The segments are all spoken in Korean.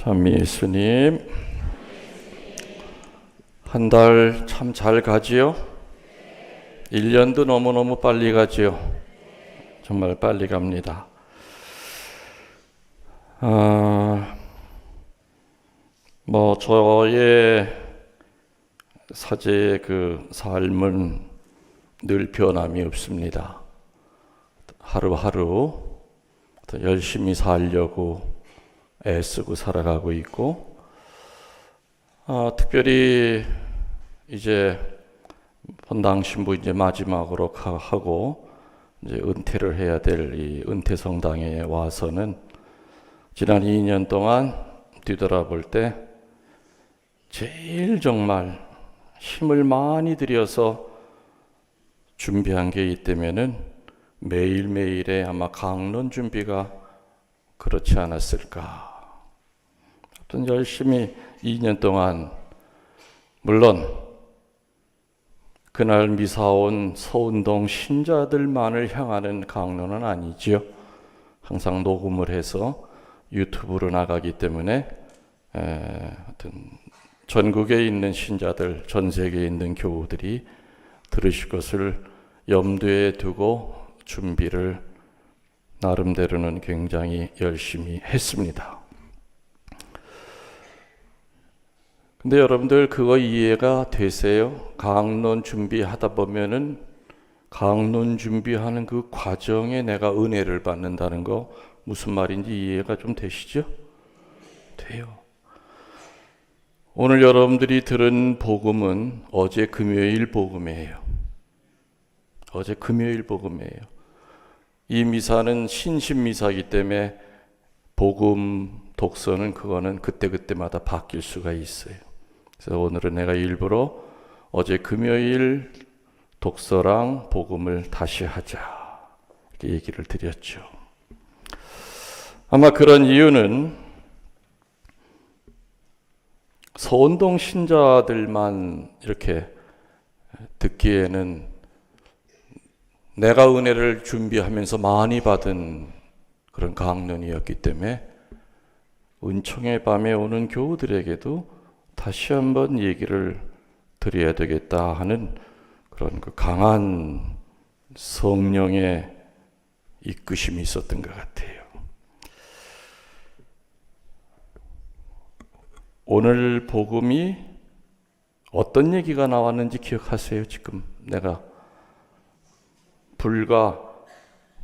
참 예수님, 한 달 참 잘 가지요? 1년도 너무너무 빨리 가지요? 정말 빨리 갑니다. 저의 사제의 그 삶은 늘 변함이 없습니다. 하루하루 열심히 살려고 애쓰고 살아가고 있고, 특별히 이제 본당 신부 이제 마지막으로 하고 이제 은퇴를 해야 될 이 은퇴 성당에 와서는 지난 2년 동안 뒤돌아볼 때 제일 정말 힘을 많이 들여서 준비한 게 있다면은 매일매일의 아마 강론 준비가 그렇지 않았을까. 어떤 열심히 2년 동안, 물론 그날 미사 온 서운동 신자들만을 향하는 강론은 아니지요. 항상 녹음을 해서 유튜브로 나가기 때문에 하여튼 전국에 있는 신자들, 전 세계에 있는 교우들이 들으실 것을 염두에 두고 준비를 나름대로는 굉장히 열심히 했습니다. 근데 여러분들 그거 이해가 되세요? 강론 준비하다 보면은 강론 준비하는 그 과정에 내가 은혜를 받는다는 거 무슨 말인지 이해가 좀 되시죠? 돼요. 오늘 여러분들이 들은 복음은 어제 금요일 복음이에요. 어제 금요일 복음이에요. 이 미사는 신신미사이기 때문에 복음 독서는 그거는 그때그때마다 바뀔 수가 있어요. 그래서 오늘은 내가 일부러 어제 금요일 독서랑 복음을 다시 하자 이렇게 얘기를 드렸죠. 아마 그런 이유는 서운동 신자들만 이렇게 듣기에는 내가 은혜를 준비하면서 많이 받은 그런 강론이었기 때문에 은총의 밤에 오는 교우들에게도 다시 한번 얘기를 드려야 되겠다 하는 그런 그 강한 성령의 이끄심이 있었던 것 같아요. 오늘 복음이 어떤 얘기가 나왔는지 기억하세요? 지금 내가 불과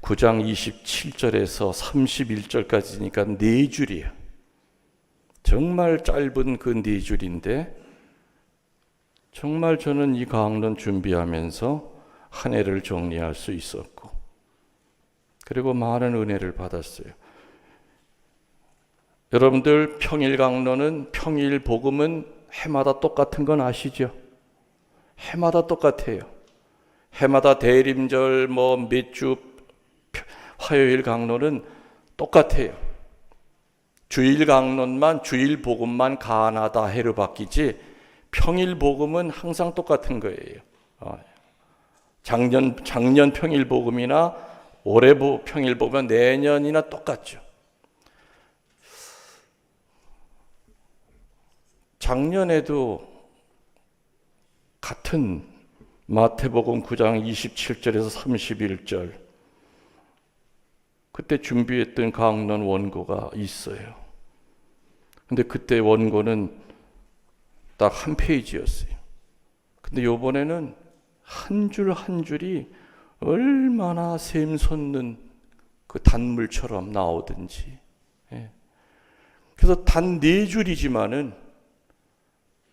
9장 27절에서 31절까지니까 4줄이에요. 정말 짧은 그 4줄인데 정말 저는 이 강론 준비하면서 한 해를 정리할 수 있었고 그리고 많은 은혜를 받았어요. 여러분들 평일 강론은 평일 복음은 해마다 똑같은 건 아시죠? 해마다 똑같아요. 해마다 대림절 몇 주 화요일 강론은 똑같아요. 주일 강론만 주일 복음만 가나다 해로 바뀌지 평일 복음은 항상 똑같은 거예요. 작년 평일 복음이나 올해 평일 복음은 내년이나 똑같죠. 작년에도 같은 마태복음 9장 27절에서 31절 그때 준비했던 강론 원고가 있어요. 근데 그때 원고는 딱 한 페이지였어요. 근데 이번에는 한 줄 한 줄이 얼마나 샘솟는 그 단물처럼 나오든지. 그래서 단 4줄이지만은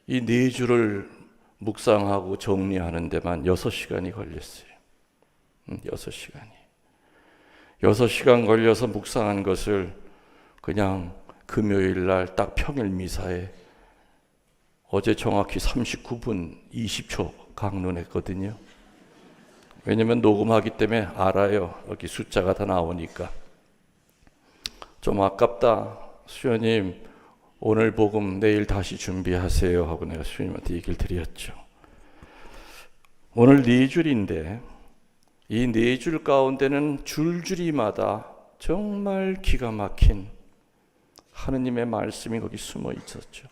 이 4줄을 묵상하고 정리하는 데만 6시간이 걸렸어요. 6시간 걸려서 묵상한 것을 그냥 금요일 날 딱 평일 미사에 어제 정확히 39분 20초 강론했거든요. 왜냐면 녹음하기 때문에 알아요. 여기 숫자가 다 나오니까. 좀 아깝다. 수녀님 오늘 복음 내일 다시 준비하세요 하고 내가 수녀님한테 얘기를 드렸죠. 오늘 4줄인데 이 4줄 가운데는 줄줄이마다 정말 기가 막힌 하느님의 말씀이 거기 숨어 있었죠.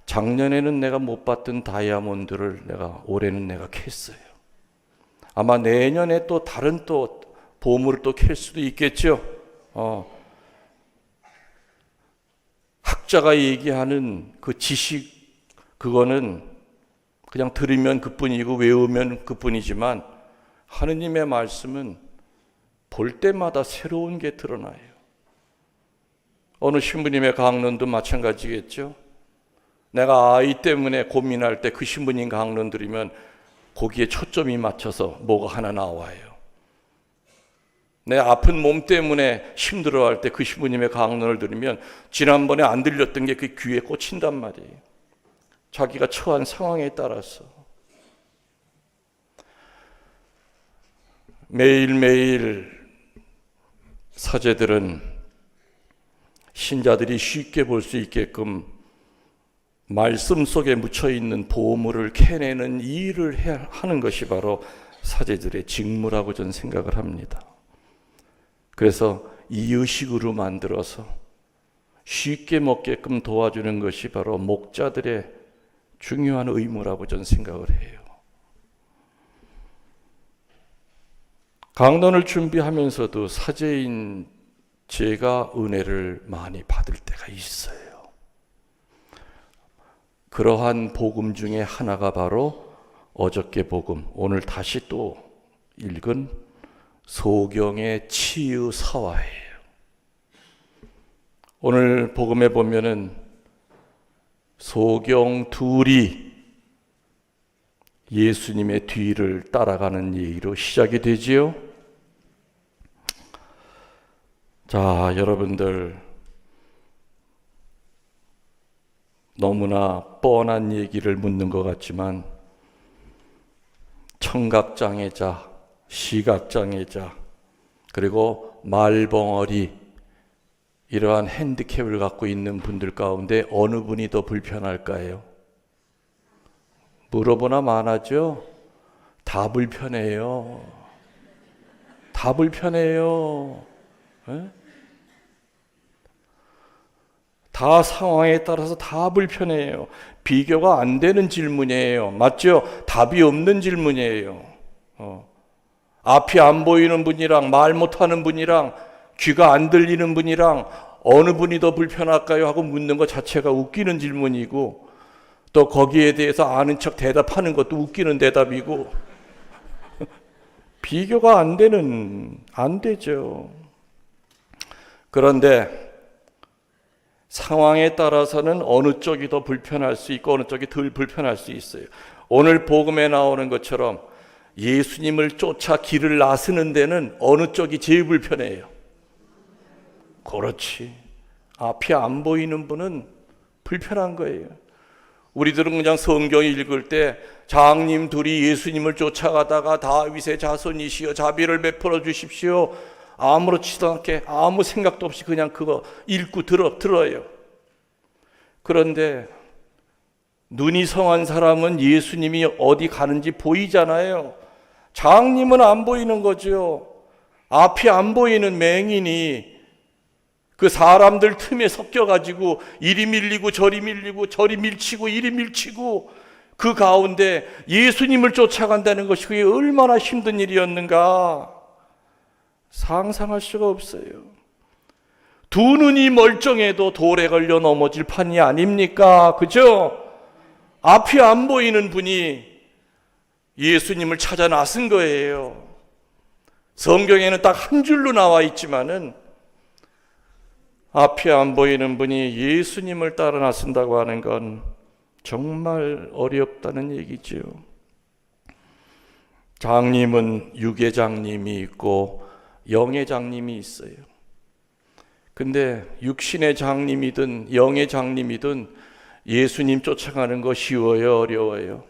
작년에는 내가 못 봤던 다이아몬드를 올해는 내가 캤어요. 아마 내년에 또 다른 또 보물을 또 캘 수도 있겠죠. 학자가 얘기하는 그 지식, 그거는 그냥 들으면 그뿐이고 외우면 그뿐이지만 하느님의 말씀은 볼 때마다 새로운 게 드러나요. 어느 신부님의 강론도 마찬가지겠죠. 내가 아이 때문에 고민할 때 그 신부님 강론 들으면 거기에 초점이 맞춰서 뭐가 하나 나와요. 내 아픈 몸 때문에 힘들어할 때 그 신부님의 강론을 들으면 지난번에 안 들렸던 게 그 귀에 꽂힌단 말이에요. 자기가 처한 상황에 따라서. 매일매일 사제들은 신자들이 쉽게 볼 수 있게끔 말씀 속에 묻혀있는 보물을 캐내는 일을 하는 것이 바로 사제들의 직무라고 저는 생각을 합니다. 그래서 이유식으로 만들어서 쉽게 먹게끔 도와주는 것이 바로 목자들의 중요한 의무라고 저는 생각을 해요. 강론을 준비하면서도 사제인 제가 은혜를 많이 받을 때가 있어요. 그러한 복음 중에 하나가 바로 어저께 복음, 오늘 다시 또 읽은 소경의 치유 서화예요. 오늘 복음에 보면은 소경 둘이 예수님의 뒤를 따라가는 얘기로 시작이 되지요. 자, 여러분들 너무나 뻔한 얘기를 묻는 것 같지만 청각장애자, 시각장애자, 그리고 말벙어리 이러한 핸디캡을 갖고 있는 분들 가운데 어느 분이 더 불편할까요? 물어보나 마나죠? 다 불편해요. 다 불편해요. 에? 다 상황에 따라서 다 불편해요. 비교가 안 되는 질문이에요. 맞죠? 답이 없는 질문이에요. 앞이 안 보이는 분이랑 말 못하는 분이랑 귀가 안 들리는 분이랑 어느 분이 더 불편할까요? 하고 묻는 것 자체가 웃기는 질문이고 또 거기에 대해서 아는 척 대답하는 것도 웃기는 대답이고 비교가 안 되죠. 그런데 상황에 따라서는 어느 쪽이 더 불편할 수 있고 어느 쪽이 덜 불편할 수 있어요. 오늘 복음에 나오는 것처럼 예수님을 쫓아 길을 나서는 데는 어느 쪽이 제일 불편해요? 그렇지. 앞이 안 보이는 분은 불편한 거예요. 우리들은 그냥 성경 읽을 때 장님 둘이 예수님을 쫓아가다가 다윗의 자손이시여 자비를 베풀어 주십시오. 아무렇지도 않게 아무 생각도 없이 그냥 그거 읽고 들어요. 그런데 눈이 성한 사람은 예수님이 어디 가는지 보이잖아요. 장님은 안 보이는 거죠. 앞이 안 보이는 맹인이 그 사람들 틈에 섞여가지고 이리 밀리고 저리 밀리고 저리 밀치고 이리 밀치고 그 가운데 예수님을 쫓아간다는 것이 그게 얼마나 힘든 일이었는가 상상할 수가 없어요. 두 눈이 멀쩡해도 돌에 걸려 넘어질 판이 아닙니까? 그죠? 앞이 안 보이는 분이 예수님을 찾아 나선 거예요. 성경에는 딱 한 줄로 나와 있지만은 앞이 안 보이는 분이 예수님을 따라 나선다고 하는 건 정말 어렵다는 얘기죠. 장님은 육의 장님이 있고 영의 장님이 있어요. 근데 육신의 장님이든 영의 장님이든 예수님 쫓아가는 거 쉬워요, 어려워요?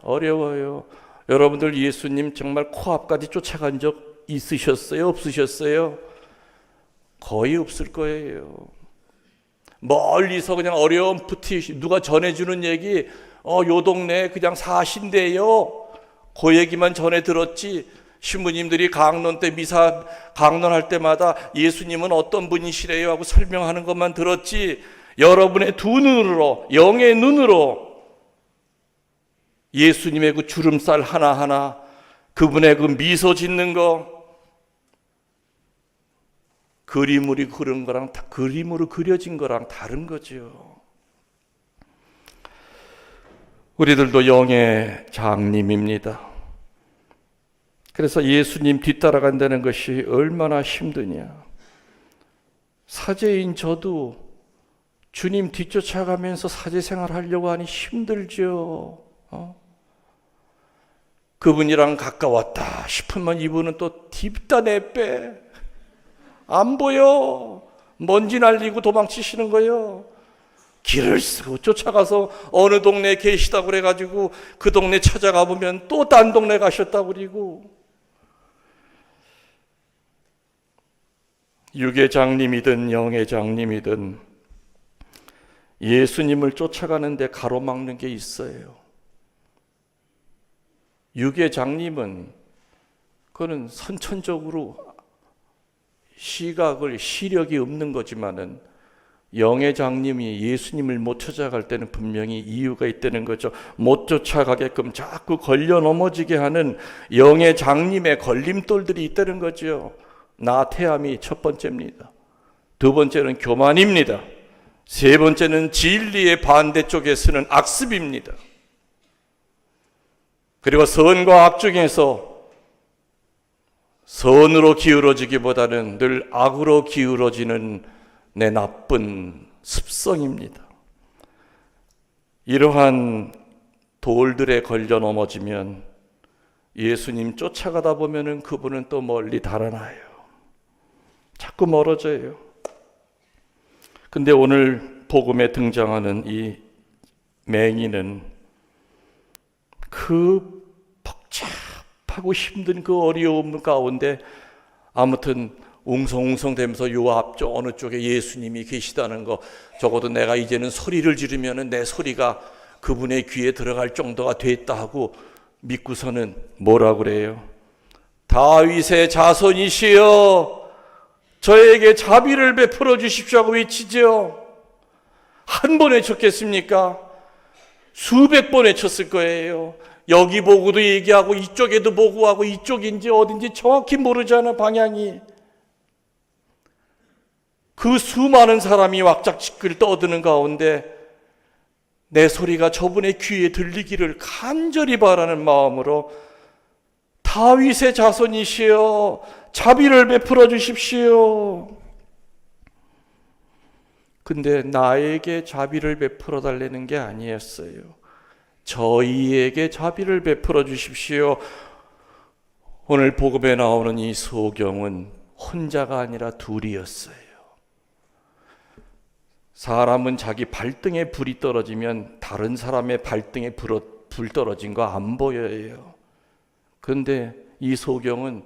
어려워요. 여러분들 예수님 정말 코앞까지 쫓아간 적 있으셨어요? 없으셨어요? 거의 없을 거예요. 멀리서 그냥 어렴풋이 누가 전해주는 얘기 요 동네에 그냥 사신대요. 그 얘기만 전해 들었지 신부님들이 강론 때 미사 강론할 때마다 예수님은 어떤 분이시래요 하고 설명하는 것만 들었지, 여러분의 두 눈으로, 영의 눈으로 예수님의 그 주름살 하나하나, 그분의 그 미소 짓는 거, 그림으로 그린 거랑, 그림으로 그려진 거랑 다른 거죠. 우리들도 영의 장님입니다. 그래서 예수님 뒤따라간다는 것이 얼마나 힘드냐. 사제인 저도 주님 뒤쫓아가면서 사제생활 하려고 하니 힘들죠. 그분이랑 가까웠다 싶으면 이분은 또 딥다 빼. 안 보여. 먼지 날리고 도망치시는 거예요. 길을 쓰고 쫓아가서 어느 동네에 계시다고 그래가지고 그 동네 찾아가 보면 또 딴 동네 가셨다고 그러고, 육의 장님이든 영의 장님이든 예수님을 쫓아가는데 가로막는 게 있어요. 육의 장님은 그는 선천적으로 시력이 없는 거지만은, 영의 장님이 예수님을 못 찾아갈 때는 분명히 이유가 있다는 거죠. 못 쫓아가게끔 자꾸 걸려 넘어지게 하는 영의 장님의 걸림돌들이 있다는 거죠. 나태함이 첫 번째입니다. 두 번째는 교만입니다. 세 번째는 진리의 반대쪽에 서는 악습입니다. 그리고 선과 악 중에서 선으로 기울어지기보다는 늘 악으로 기울어지는 내 나쁜 습성입니다. 이러한 돌들에 걸려 넘어지면 예수님 쫓아가다 보면은 그분은 또 멀리 달아나요. 자꾸 멀어져요. 근데 오늘 복음에 등장하는 이 맹인은 그 복잡하고 힘든 그 어려움 가운데 아무튼 웅성웅성대면서 요 앞쪽 어느 쪽에 예수님이 계시다는 거, 적어도 내가 이제는 소리를 지르면 내 소리가 그분의 귀에 들어갈 정도가 됐다 하고 믿고서는 뭐라 그래요? 다윗의 자손이시여 저에게 자비를 베풀어 주십시오 하고 외치죠. 한 번 외쳤겠습니까? 수백 번 외쳤을 거예요. 여기 보고도 얘기하고 이쪽에도 보고 하고, 이쪽인지 어딘지 정확히 모르잖아, 방향이. 그 수많은 사람이 왁작지껄 떠드는 가운데 내 소리가 저분의 귀에 들리기를 간절히 바라는 마음으로 다윗의 자손이시여 자비를 베풀어 주십시오. 근데 나에게 자비를 베풀어 달라는 게 아니었어요. 저희에게 자비를 베풀어 주십시오. 오늘 복음에 나오는 이 소경은 혼자가 아니라 둘이었어요. 사람은 자기 발등에 불이 떨어지면 다른 사람의 발등에 불 떨어진 거 안 보여요. 그런데 이 소경은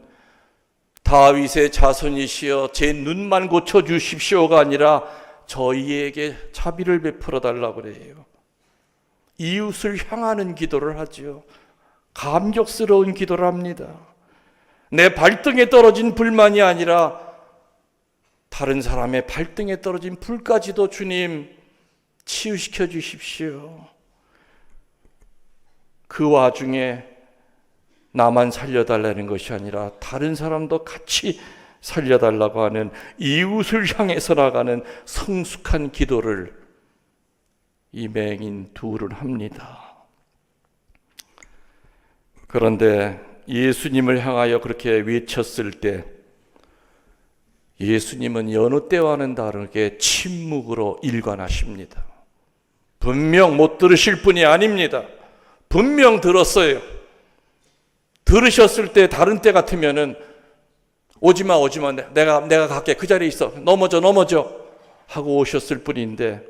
다윗의 자손이시여 제 눈만 고쳐주십시오가 아니라 저희에게 자비를 베풀어 달라고 그래요. 이웃을 향하는 기도를 하죠. 감격스러운 기도를 합니다. 내 발등에 떨어진 불만이 아니라 다른 사람의 발등에 떨어진 불까지도 주님 치유시켜 주십시오. 그 와중에 나만 살려달라는 것이 아니라 다른 사람도 같이 살려달라고 하는 이웃을 향해서 나가는 성숙한 기도를 이 맹인 둘은 합니다. 그런데 예수님을 향하여 그렇게 외쳤을 때 예수님은 여느 때와는 다르게 침묵으로 일관하십니다. 분명 못 들으실 분이 아닙니다. 분명 들었어요. 들으셨을 때 다른 때 같으면은 오지마 내가 갈게, 그 자리에 있어, 넘어져 하고 오셨을 뿐인데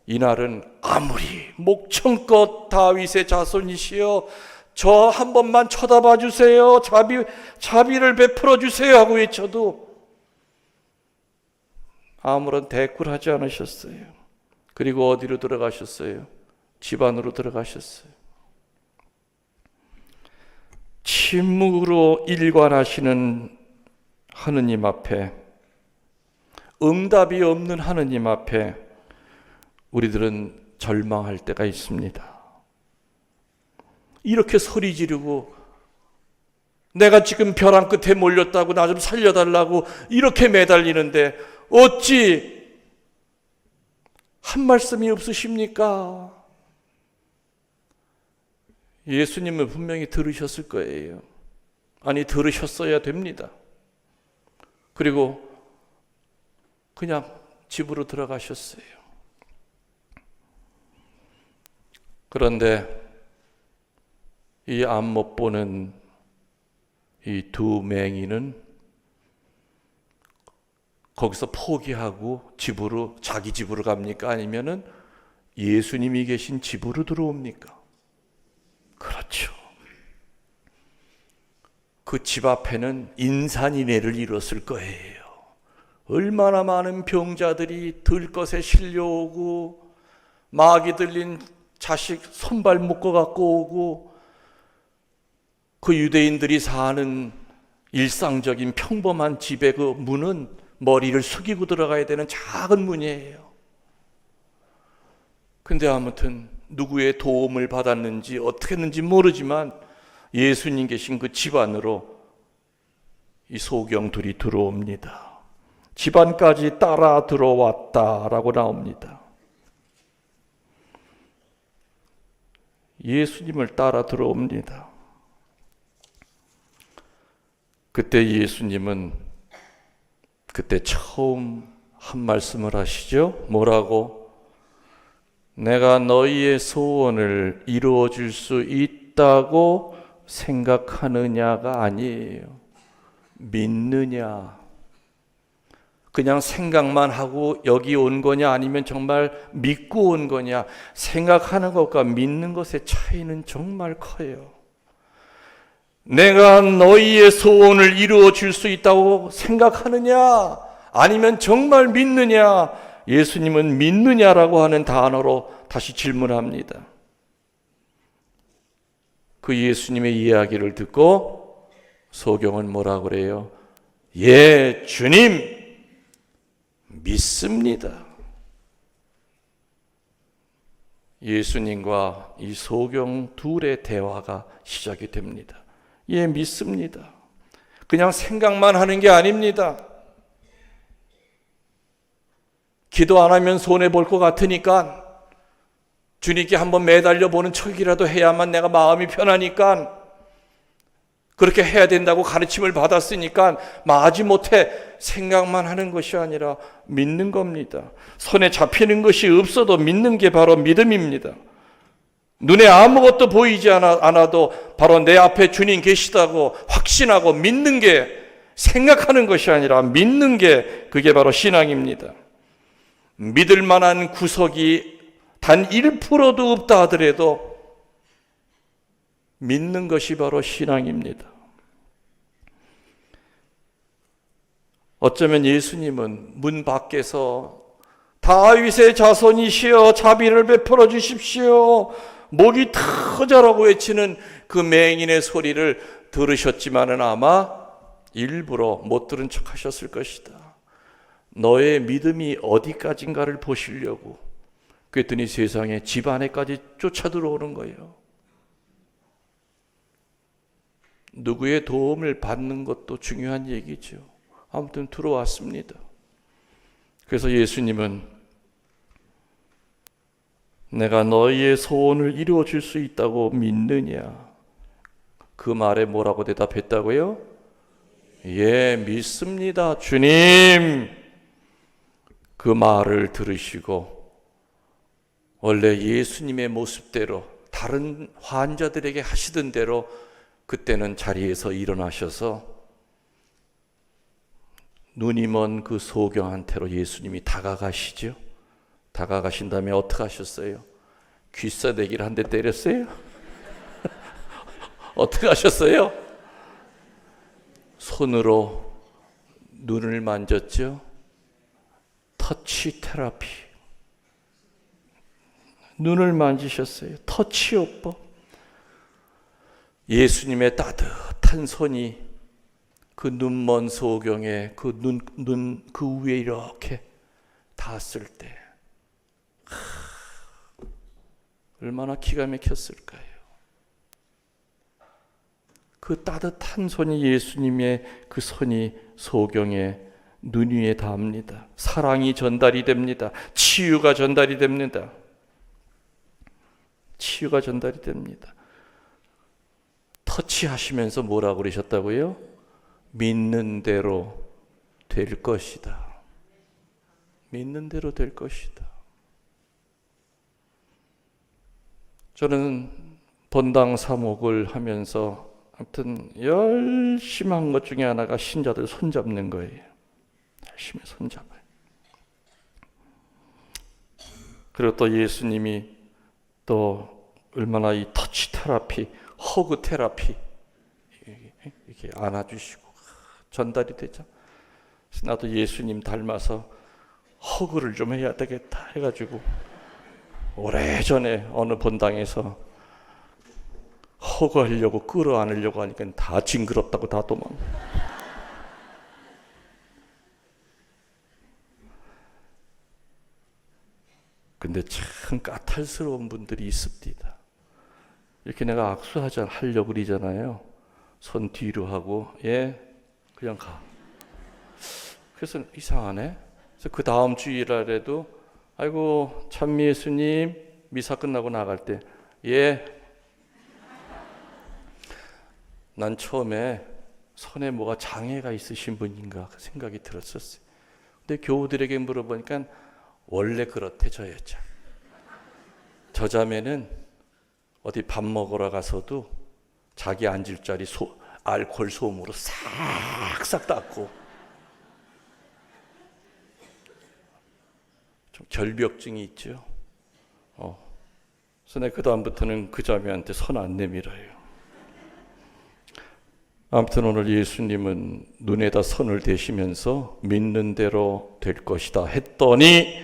이날은 아무리 목청껏 다윗의 자손이시여 저 한 번만 쳐다봐 주세요, 자비를 베풀어 주세요 하고 외쳐도 아무런 대꾸를 하지 않으셨어요. 그리고 어디로 들어가셨어요? 집 안으로 들어가셨어요. 침묵으로 일관하시는 하느님 앞에, 응답이 없는 하느님 앞에 우리들은 절망할 때가 있습니다. 이렇게 소리 지르고 내가 지금 벼랑 끝에 몰렸다고 나 좀 살려달라고 이렇게 매달리는데 어찌 한 말씀이 없으십니까? 예수님은 분명히 들으셨을 거예요. 아니, 들으셨어야 됩니다. 그리고 그냥 집으로 들어가셨어요. 그런데 이 앞 못 보는 이 두 맹인은 거기서 포기하고 자기 집으로 갑니까? 아니면은 예수님이 계신 집으로 들어옵니까? 그렇죠. 그 집 앞에는 인산인해를 이뤘을 거예요. 얼마나 많은 병자들이 들것에 실려오고 마귀 들린 자식 손발 묶어 갖고 오고, 그 유대인들이 사는 일상적인 평범한 집의 그 문은 머리를 숙이고 들어가야 되는 작은 문이에요. 근데 아무튼 누구의 도움을 받았는지 어떻게 했는지 모르지만 예수님 계신 그 집 안으로 이 소경 둘이 들어옵니다. 집안까지 따라 들어왔다라고 나옵니다. 예수님을 따라 들어옵니다. 그때 예수님은 그때 처음 한 말씀을 하시죠. 뭐라고? 내가 너희의 소원을 이루어 줄 수 있다고 생각하느냐가 아니에요. 믿느냐. 그냥 생각만 하고 여기 온 거냐, 아니면 정말 믿고 온 거냐. 생각하는 것과 믿는 것의 차이는 정말 커요. 내가 너희의 소원을 이루어 줄 수 있다고 생각하느냐, 아니면 정말 믿느냐. 예수님은 믿느냐라고 하는 단어로 다시 질문합니다. 그 예수님의 이야기를 듣고 소경은 뭐라 그래요? 예, 주님, 믿습니다. 예수님과 이 소경 둘의 대화가 시작이 됩니다. 예, 믿습니다. 그냥 생각만 하는 게 아닙니다. 기도 안 하면 손해볼 것 같으니까 주님께 한번 매달려 보는 척이라도 해야만 내가 마음이 편하니까 그렇게 해야 된다고 가르침을 받았으니까 마지못해 생각만 하는 것이 아니라 믿는 겁니다. 손에 잡히는 것이 없어도 믿는 게 바로 믿음입니다. 눈에 아무것도 보이지 않아도 바로 내 앞에 주님 계시다고 확신하고 믿는 게, 생각하는 것이 아니라 믿는 게, 그게 바로 신앙입니다. 믿을 만한 구석이 단 1%도 없다 하더라도 믿는 것이 바로 신앙입니다. 어쩌면 예수님은 문 밖에서 다윗의 자손이시여 자비를 베풀어 주십시오, 목이 터져라고 외치는 그 맹인의 소리를 들으셨지만은 아마 일부러 못 들은 척 하셨을 것이다. 너의 믿음이 어디까지인가를 보시려고. 그랬더니 세상에 집 안에까지 쫓아 들어오는 거예요. 누구의 도움을 받는 것도 중요한 얘기죠. 아무튼 들어왔습니다. 그래서 예수님은 내가 너희의 소원을 이루어 줄 수 있다고 믿느냐? 그 말에 뭐라고 대답했다고요? 예, 믿습니다, 주님. 그 말을 들으시고 원래 예수님의 모습대로 다른 환자들에게 하시던 대로 그때는 자리에서 일어나셔서 눈이 먼 그 소경한테로 예수님이 다가가시죠. 다가가신 다음에 어떻게 하셨어요? 귀싸대기를 한 대 때렸어요? 어떻게 하셨어요? 손으로 눈을 만졌죠. 터치 테라피. 눈을 만지셨어요. 터치요법. 예수님의 따뜻한 따뜻한 손이 그 눈먼 소경에 그 위에 이렇게 닿았을 때 얼마나 기가 막혔을까요? 그 따뜻한 손이 예수님의 그 손이 소경의 눈 위에 닿습니다. 사랑이 전달이 됩니다. 치유가 전달이 됩니다. 치유가 전달이 됩니다. 터치하시면서 뭐라고 그러셨다고요? 믿는 대로 될 것이다. 믿는 대로 될 것이다. 저는 본당 사목을 하면서 아무튼 열심히 한 것 중에 하나가 신자들 손잡는 거예요. 열심히 손잡아요. 그리고 또 예수님이 또 얼마나 이 터치 테라피, 허그 테라피 이렇게 안아주시고 전달이 되죠. 그래서 나도 예수님 닮아서 허그를 좀 해야 되겠다 해가지고 오래전에 어느 본당에서 허그하려고 끌어안으려고 하니까 다 징그럽다고 다 도망. 근데 참 까탈스러운 분들이 있습니다. 이렇게 내가 하려고 그러잖아요. 손 뒤로 하고 그냥 가. 그래서 이상하네. 그래서 그 다음 주일날에도 아이고 찬미 예수님 미사 끝나고 나갈 때 난 처음에 손에 뭐가 장애가 있으신 분인가 생각이 들었었어요. 근데 교우들에게 물어보니까 원래 그렇대 저 여자. 저 자매는 어디 밥 먹으러 가서도 자기 앉을 자리 알코올 솜으로 싹싹 닦고 좀 결벽증이 있죠. 그래서 내가 그 다음부터는 그 자매한테 손 안 내밀어요. 아무튼 오늘 예수님은 눈에다 손을 대시면서 믿는 대로 될 것이다 했더니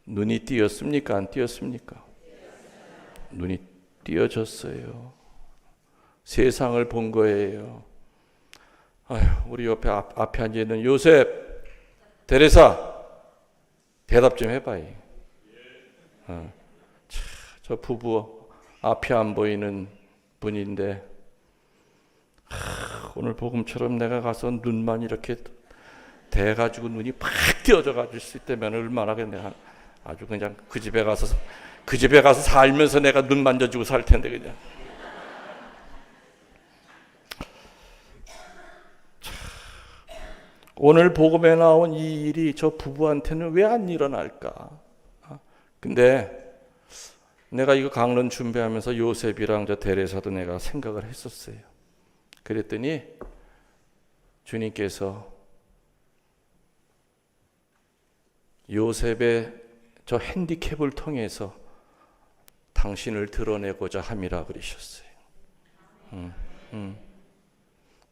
눈이 띄었습니까? 안 띄었습니까? 눈이 띄어졌어요. 세상을 본 거예요. 우리 옆에 앞에 앉아있는 요셉, 데레사 대답 좀 해봐요. 저 부부 앞이 안 보이는 분인데 오늘 복음처럼 내가 가서 눈만 이렇게 대가지고 눈이 팍 띄어져 가질 수 있다면 얼마나 내가 아주 그냥 그 집에 가서 살면서 내가 눈 만져주고 살 텐데 그냥. 오늘 복음에 나온 이 일이 저 부부한테는 왜 안 일어날까? 근데 내가 이거 강론 준비하면서 요셉이랑 저 데레사도 내가 생각을 했었어요. 그랬더니 주님께서 요셉의 저 핸디캡을 통해서 당신을 드러내고자 함이라 그러셨어요.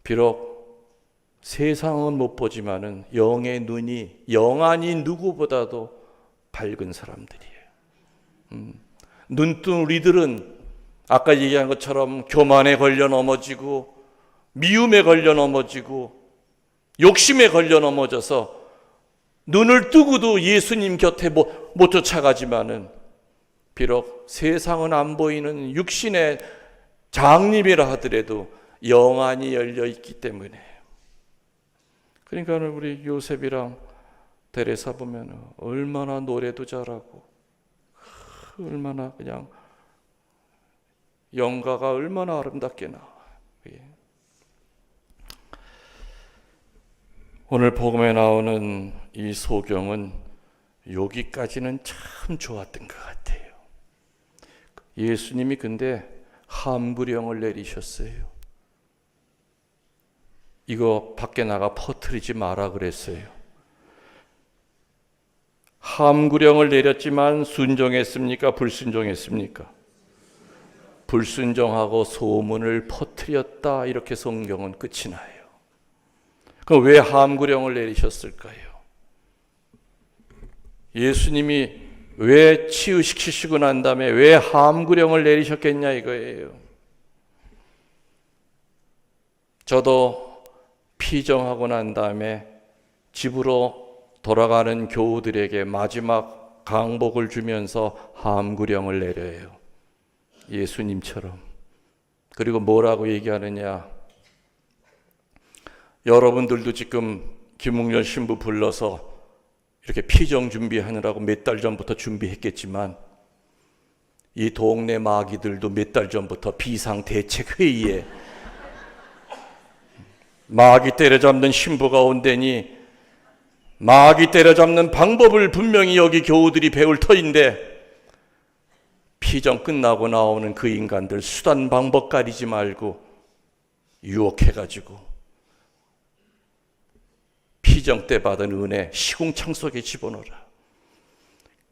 비록 세상은 못 보지만은 영의 눈이 영안이 누구보다도 밝은 사람들이에요. 눈뜬 우리들은 아까 얘기한 것처럼 교만에 걸려 넘어지고 미움에 걸려 넘어지고 욕심에 걸려 넘어져서 눈을 뜨고도 예수님 곁에 못 쫓아가지만은 비록 세상은 안 보이는 육신의 장님이라 하더라도 영안이 열려 있기 때문에. 그러니까 우리 요셉이랑 데레사 보면 얼마나 노래도 잘하고 얼마나 그냥 영가가 얼마나 아름답게 나와요. 오늘 복음에 나오는 이 소경은 여기까지는 참 좋았던 것 같아요. 예수님이 근데 함구령을 내리셨어요. 이거 밖에 나가 퍼뜨리지 마라 그랬어요. 함구령을 내렸지만 순종했습니까? 불순종했습니까? 불순종하고 소문을 퍼뜨렸다 이렇게 성경은 끝이 나요. 그럼 왜 함구령을 내리셨을까요? 예수님이 왜 치유시키시고 난 다음에 왜 함구령을 내리셨겠냐 이거예요. 저도 피정하고 난 다음에 집으로 돌아가는 교우들에게 마지막 강복을 주면서 함구령을 내려요. 예수님처럼. 그리고 뭐라고 얘기하느냐? 여러분들도 지금 김웅렬 신부 불러서 이렇게 피정 준비하느라고 몇 달 전부터 준비했겠지만 이 동네 마귀들도 몇 달 전부터 비상대책회의에 마귀 때려잡는 신부가 온다니 마귀 때려잡는 방법을 분명히 여기 교우들이 배울 터인데 피정 끝나고 나오는 그 인간들 수단 방법 가리지 말고 유혹해가지고 피정 때 받은 은혜 시궁창 속에 집어넣어라.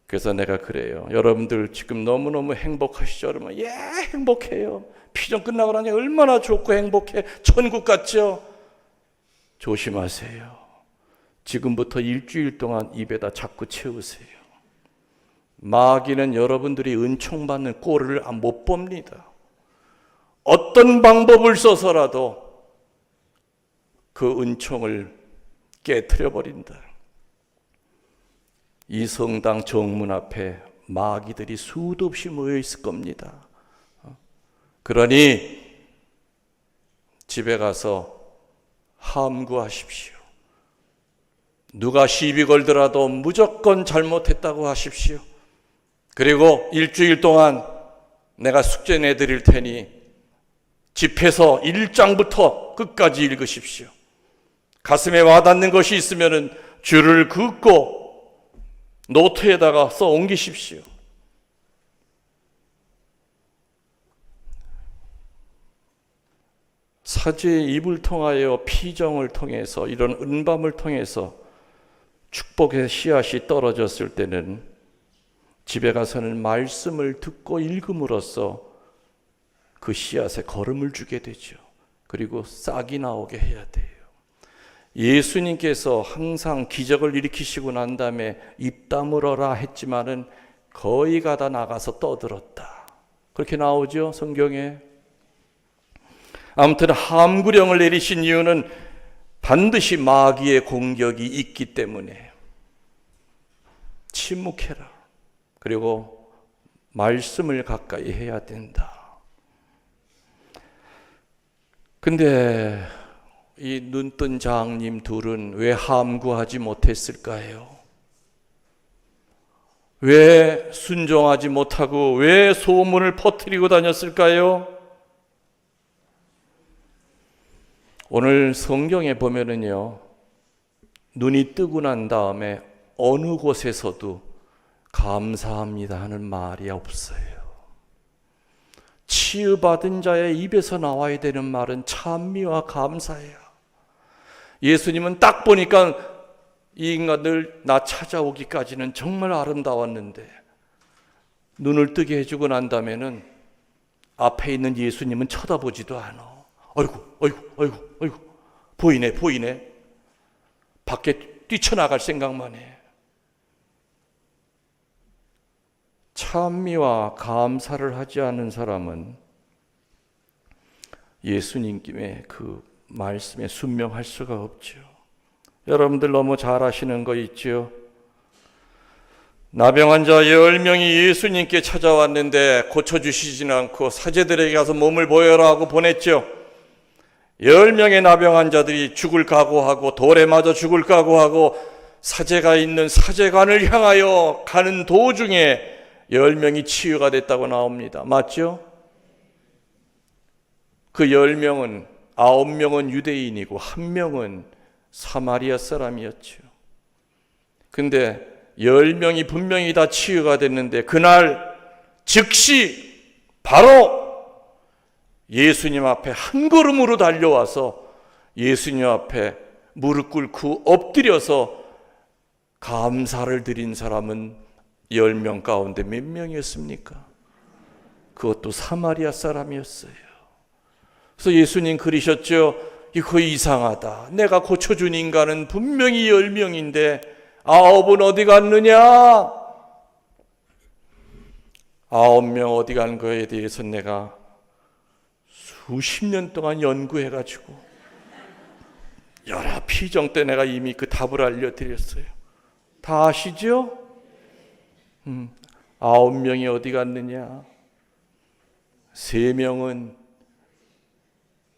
그래서 내가 그래요. 여러분들 지금 너무너무 행복하시죠? 여러분, 예, 행복해요. 피정 끝나고 나니 얼마나 좋고 행복해. 천국 같죠? 조심하세요. 지금부터 일주일 동안 입에다 자꾸 채우세요. 마귀는 여러분들이 은총받는 꼴을 못 봅니다. 어떤 방법을 써서라도 그 은총을 깨트려 버린다. 이 성당 정문 앞에 마귀들이 수도 없이 모여 있을 겁니다. 그러니 집에 가서 함구하십시오. 누가 시비 걸더라도 무조건 잘못했다고 하십시오. 그리고 일주일 동안 내가 숙제 내드릴 테니 집에서 1장부터 끝까지 읽으십시오. 가슴에 와닿는 것이 있으면 줄을 긋고 노트에다가 써 옮기십시오. 사제의 입을 통하여 피정을 통해서 이런 은밤을 통해서 축복의 씨앗이 떨어졌을 때는 집에 가서는 말씀을 듣고 읽음으로써 그 씨앗에 거름을 주게 되죠. 그리고 싹이 나오게 해야 돼요. 예수님께서 항상 기적을 일으키시고 난 다음에 입 다물어라 했지만은 거의 가다 나가서 떠들었다. 그렇게 나오죠, 성경에. 아무튼 함구령을 내리신 이유는 반드시 마귀의 공격이 있기 때문에 침묵해라. 그리고 말씀을 가까이 해야 된다. 근데 이 눈뜬 장님 둘은 왜 함구하지 못했을까요? 왜 순종하지 못하고 왜 소문을 퍼뜨리고 다녔을까요? 오늘 성경에 보면은요, 눈이 뜨고 난 다음에 어느 곳에서도 감사합니다 하는 말이 없어요. 치유받은 자의 입에서 나와야 되는 말은 찬미와 감사예요. 예수님은 딱 보니까 이 인간들 나 찾아오기까지는 정말 아름다웠는데 눈을 뜨게 해주고 난 다음에는 앞에 있는 예수님은 쳐다보지도 않아. 어이구 보이네. 밖에 뛰쳐나갈 생각만 해. 찬미와 감사를 하지 않은 사람은 예수님의 그 말씀에 순명할 수가 없죠. 여러분들 너무 잘 아시는 거 있죠? 나병 환자 10명이 예수님께 찾아왔는데 고쳐주시지는 않고 사제들에게 가서 몸을 보여라 하고 보냈죠. 10명의 나병 환자들이 죽을 각오하고 돌에 맞아 죽을 각오하고 사제가 있는 사제관을 향하여 가는 도중에 10명이 치유가 됐다고 나옵니다. 맞죠? 그 10명은 9명은 유대인이고 1명은 사마리아 사람이었죠. 근데 10명이 분명히 다 치유가 됐는데 그날 즉시 바로 예수님 앞에 한 걸음으로 달려와서 예수님 앞에 무릎 꿇고 엎드려서 감사를 드린 사람은 10명 가운데 몇 명이었습니까? 그것도 사마리아 사람이었어요. 그래서 예수님 그러셨죠. 이거 이상하다. 내가 고쳐준 인간은 분명히 10명인데 9은 어디 갔느냐? 9명 어디 간 거에 대해서 내가 수십 년 동안 연구해가지고 여러 피정 때 내가 이미 그 답을 알려드렸어요. 다 아시죠? 9명이 어디 갔느냐? 3명은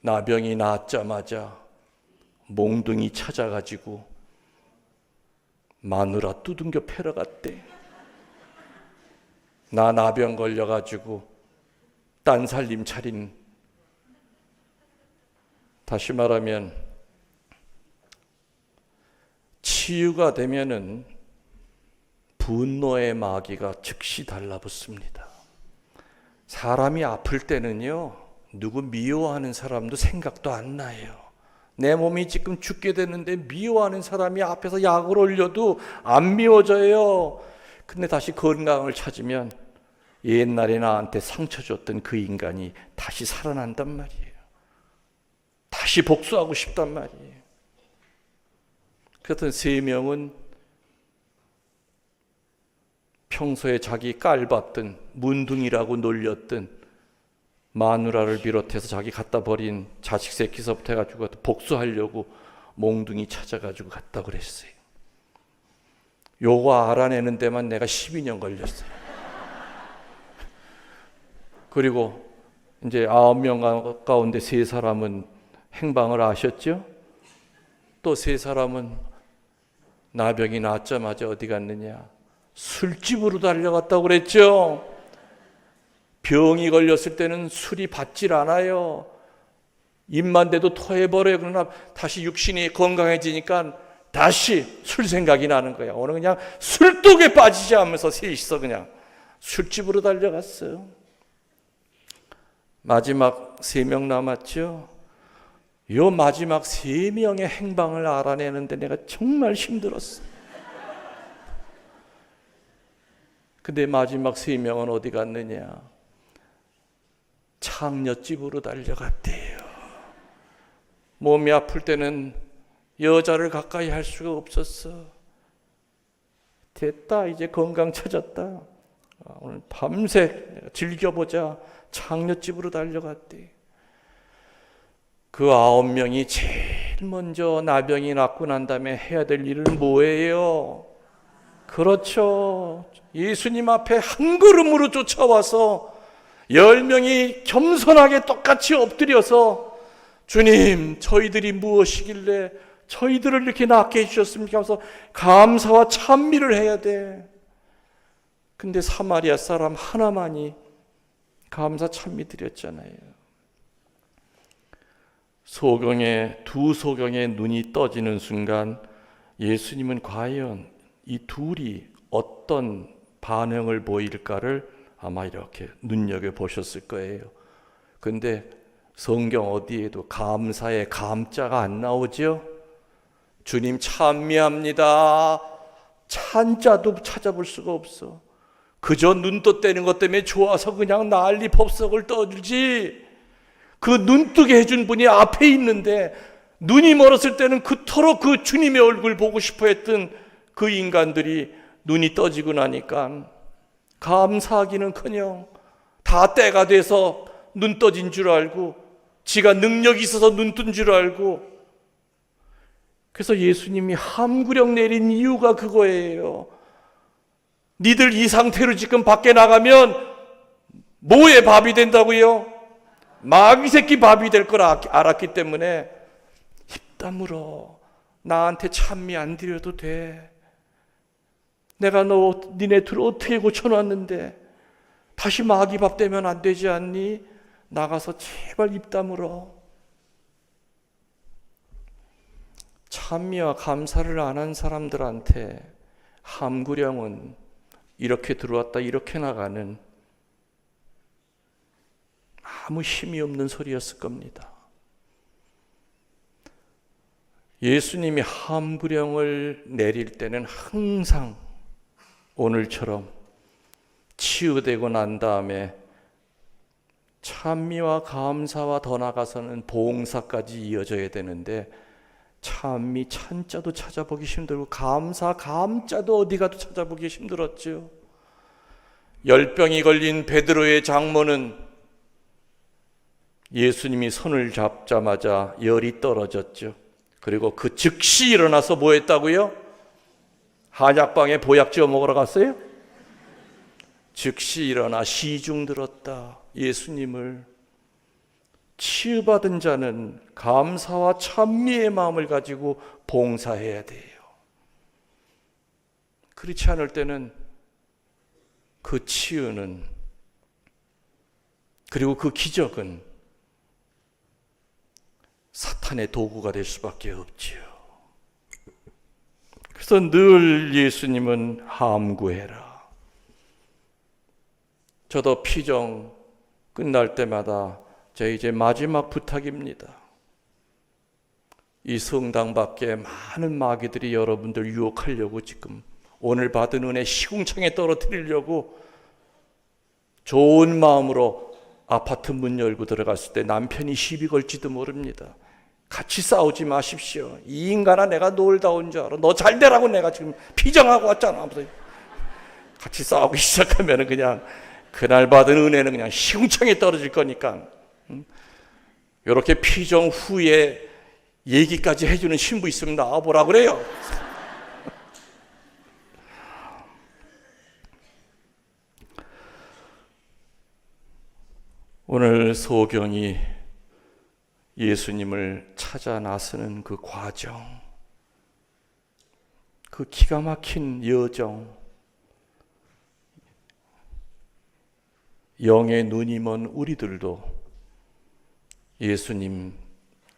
나병이 낫자마자 몽둥이 찾아가지고 마누라 두둥겨 패러 갔대. 나 나병 걸려가지고 딴 살림 차린. 다시 말하면 치유가 되면은 분노의 마귀가 즉시 달라붙습니다. 사람이 아플 때는요, 누구 미워하는 사람도 생각도 안 나요. 내 몸이 지금 죽게 되는데 미워하는 사람이 앞에서 약을 올려도 안 미워져요. 근데 다시 건강을 찾으면 옛날에 나한테 상처 줬던 그 인간이 다시 살아난단 말이에요. 다시 복수하고 싶단 말이에요. 그랬던 3명은 평소에 자기 깔봤던, 문둥이라고 놀렸던 마누라를 비롯해서 자기 갖다 버린 자식 새끼서부터 해가지고 복수하려고 몽둥이 찾아가지고 갔다 그랬어요. 요거 알아내는 데만 내가 12년 걸렸어요. 그리고 이제 9명 가운데 3사람은 행방을 아셨죠? 또 3사람은 나병이 낫자마자 어디 갔느냐? 술집으로 달려갔다고 그랬죠? 병이 걸렸을 때는 술이 받질 않아요. 입만 대도 토해버려요. 그러나 다시 육신이 건강해지니까 다시 술 생각이 나는 거야. 오늘 그냥 술독에 빠지지 않으면서 셋이서 그냥 술집으로 달려갔어요. 마지막 3명 남았죠. 요 마지막 3명의 행방을 알아내는데 내가 정말 힘들었어. 근데 마지막 3명은 어디 갔느냐? 창녀집으로 달려갔대요. 몸이 아플 때는 여자를 가까이 할 수가 없었어. 됐다, 이제 건강 찾았다. 오늘 밤새 즐겨보자. 창녀집으로 달려갔대. 그 9명이 제일 먼저 나병이 낫고 난 다음에 해야 될 일은 뭐예요? 그렇죠. 예수님 앞에 한 걸음으로 쫓아와서 10명이 겸손하게 똑같이 엎드려서 주님, 저희들이 무엇이길래 저희들을 이렇게 낫게 해주셨습니까? 하면서 감사와 찬미를 해야 돼. 근데 사마리아 사람 하나만이 감사 찬미 드렸잖아요. 두 소경의 눈이 떠지는 순간 예수님은 과연 이 둘이 어떤 반응을 보일까를 아마 이렇게 눈여겨보셨을 거예요. 근데 성경 어디에도 감사의 감자가 안 나오죠? 주님 찬미합니다. 찬자도 찾아볼 수가 없어. 그저 눈 떴다는 것 때문에 좋아서 그냥 난리 법석을 떠들지. 그 눈 뜨게 해준 분이 앞에 있는데 눈이 멀었을 때는 그토록 그 주님의 얼굴 보고 싶어 했던 그 인간들이 눈이 떠지고 나니까 감사하기는커녕 다 때가 돼서 눈 떠진 줄 알고 지가 능력이 있어서 눈 뜬 줄 알고. 그래서 예수님이 함구령 내린 이유가 그거예요. 니들 이 상태로 지금 밖에 나가면 뭐의 밥이 된다고요? 마귀 새끼 밥이 될 걸 알았기 때문에 입 다물어. 나한테 찬미 안 드려도 돼. 내가 니네 둘 어떻게 고쳐놨는데 다시 마귀 밥 되면 안 되지 않니? 나가서 제발 입 다물어. 찬미와 감사를 안 한 사람들한테 함구령은 이렇게 들어왔다 이렇게 나가는 아무 힘이 없는 소리였을 겁니다. 예수님이 함구령을 내릴 때는 항상 오늘처럼 치유되고 난 다음에 찬미와 감사와 더 나아가서는 봉사까지 이어져야 되는데 찬미 찬자도 찾아보기 힘들고 감사 감자도 어디 가도 찾아보기 힘들었죠. 열병이 걸린 베드로의 장모는 예수님이 손을 잡자마자 열이 떨어졌죠. 그리고 그 즉시 일어나서 뭐 했다고요? 한약방에 보약 지어 먹으러 갔어요? 즉시 일어나 시중 들었다. 예수님을. 치유받은 자는 감사와 찬미의 마음을 가지고 봉사해야 돼요. 그렇지 않을 때는 그 치유는, 그리고 그 기적은 사탄의 도구가 될 수밖에 없지요. 그래서 늘 예수님은 함구해라. 저도 피정 끝날 때마다 제 이제 마지막 부탁입니다. 이 성당 밖에 많은 마귀들이 여러분들 유혹하려고 지금 오늘 받은 은혜 시궁창에 떨어뜨리려고 좋은 마음으로 아파트 문 열고 들어갔을 때 남편이 시비 걸지도 모릅니다. 같이 싸우지 마십시오. 이 인간아, 내가 놀다 온 줄 알아. 너 잘 되라고 내가 지금 피정하고 왔잖아. 같이 싸우기 시작하면 그냥 그날 받은 은혜는 그냥 시궁창에 떨어질 거니까. 이렇게 피정 후에 얘기까지 해주는 신부 있으면 나와보라 그래요. 오늘 소경이 예수님을 찾아 나서는 그 과정, 그 기가 막힌 여정, 영의 눈이 먼 우리들도 예수님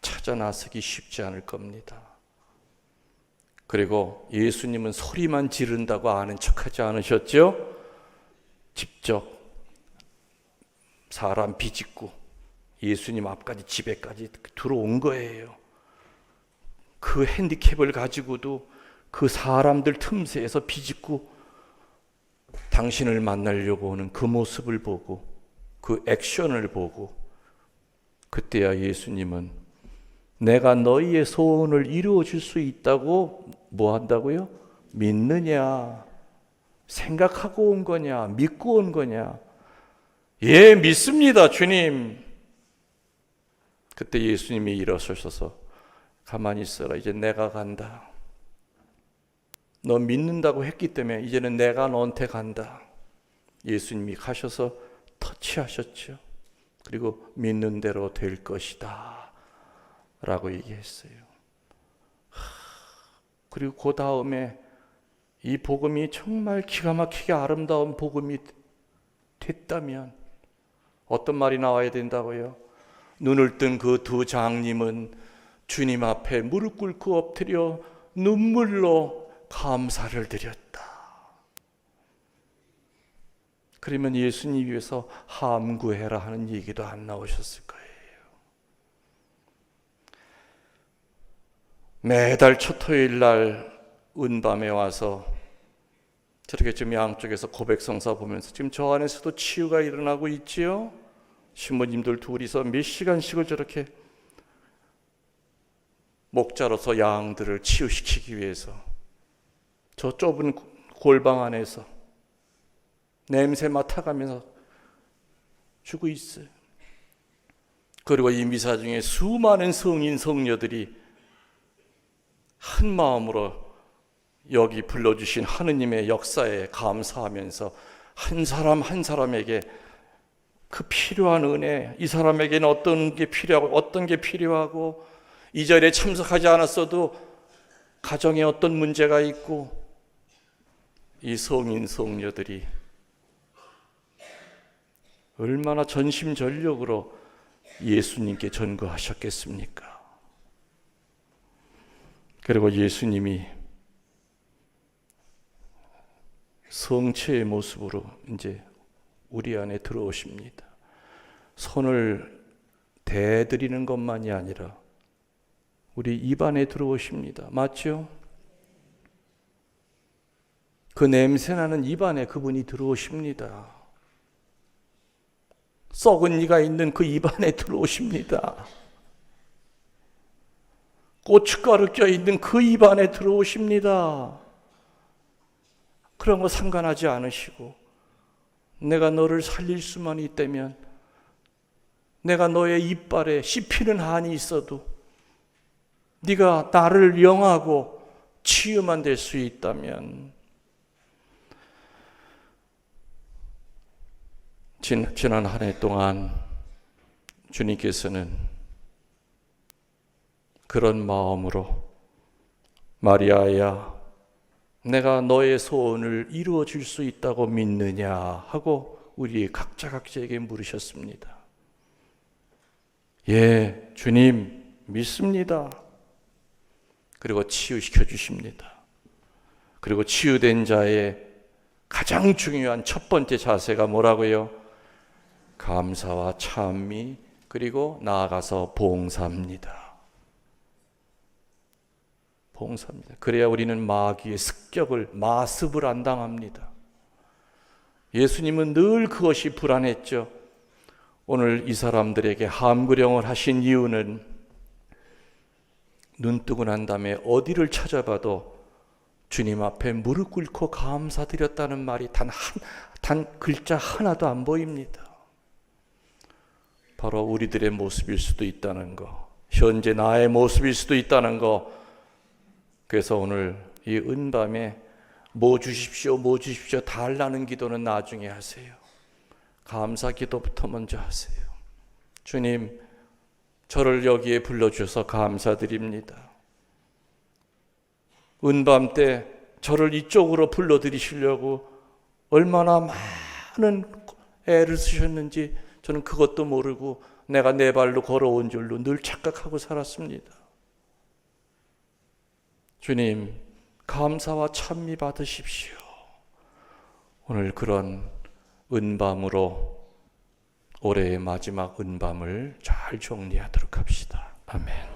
찾아 나서기 쉽지 않을 겁니다. 그리고 예수님은 소리만 지른다고 아는 척하지 않으셨죠? 직접 사람 비집고 예수님 앞까지 집에까지 들어온 거예요. 그 핸디캡을 가지고도 그 사람들 틈새에서 비집고 당신을 만나려고 하는 그 모습을 보고 그 액션을 보고 그때야 예수님은 내가 너희의 소원을 이루어 줄 수 있다고 뭐 한다고요? 믿느냐? 생각하고 온 거냐? 믿고 온 거냐? 예, 믿습니다, 주님. 그때 예수님이 일어서셔서 가만히 있어라. 이제 내가 간다. 너 믿는다고 했기 때문에 이제는 내가 너한테 간다. 예수님이 가셔서 터치하셨죠. 그리고 믿는 대로 될 것이다 라고 얘기했어요. 그리고 그 다음에 이 복음이 정말 기가 막히게 아름다운 복음이 됐다면 어떤 말이 나와야 된다고요? 눈을 뜬 그 두 장님은 주님 앞에 무릎 꿇고 엎드려 눈물로 감사를 드렸다. 그러면 예수님 위해서 함구해라 하는 얘기도 안 나오셨을 거예요. 매달 첫 토요일 날 은밤에 와서 저렇게 지금 양쪽에서 고백성사 보면서 지금 저 안에서도 치유가 일어나고 있지요. 신부님들 둘이서 몇 시간씩을 저렇게 목자로서 양들을 치유시키기 위해서 저 좁은 골방 안에서 냄새 맡아가면서 주고 있어요. 그리고 이 미사 중에 수많은 성인 성녀들이 한 마음으로 여기 불러주신 하느님의 역사에 감사하면서 한 사람 한 사람에게 그 필요한 은혜, 이 사람에게는 어떤 게 필요하고 어떤 게 필요하고 이 자리에 참석하지 않았어도 가정에 어떤 문제가 있고 이 성인 성녀들이 얼마나 전심전력으로 예수님께 전거하셨겠습니까? 그리고 예수님이 성체의 모습으로 이제 우리 안에 들어오십니다. 손을 대드리는 것만이 아니라 우리 입안에 들어오십니다. 맞죠? 그 냄새나는 입안에 그분이 들어오십니다. 썩은 이가 있는 그 입안에 들어오십니다. 고춧가루 껴있는 그 입안에 들어오십니다. 그런 거 상관하지 않으시고 내가 너를 살릴 수만 있다면 내가 너의 이빨에 씹히는 한이 있어도 네가 나를 영하고 치유만 될 수 있다면, 지난 한 해 동안 주님께서는 그런 마음으로 마리아야, 내가 너의 소원을 이루어 줄 수 있다고 믿느냐 하고 우리 각자에게 물으셨습니다. 예, 주님 믿습니다. 그리고 치유시켜 주십니다. 그리고 치유된 자의 가장 중요한 첫 번째 자세가 뭐라고요? 감사와 찬미, 그리고 나아가서 봉사입니다. 봉사입니다. 그래야 우리는 마귀의 습격을, 마습을 안 당합니다. 예수님은 늘 그것이 불안했죠. 오늘 이 사람들에게 함구령을 하신 이유는 눈 뜨고 난 다음에 어디를 찾아봐도 주님 앞에 무릎 꿇고 감사드렸다는 말이 단 글자 하나도 안 보입니다. 바로 우리들의 모습일 수도 있다는 거, 현재 나의 모습일 수도 있다는 거. 그래서 오늘 이 은밤에 뭐 주십시오, 뭐 주십시오 달라는 기도는 나중에 하세요. 감사 기도부터 먼저 하세요. 주님, 저를 여기에 불러주셔서 감사드립니다. 은밤 때 저를 이쪽으로 불러들이시려고 얼마나 많은 애를 쓰셨는지 저는 그것도 모르고 내가 내 발로 걸어온 줄로 늘 착각하고 살았습니다. 주님, 감사와 찬미 받으십시오. 오늘 그런 은밤으로 올해의 마지막 은밤을 잘 정리하도록 합시다. 아멘.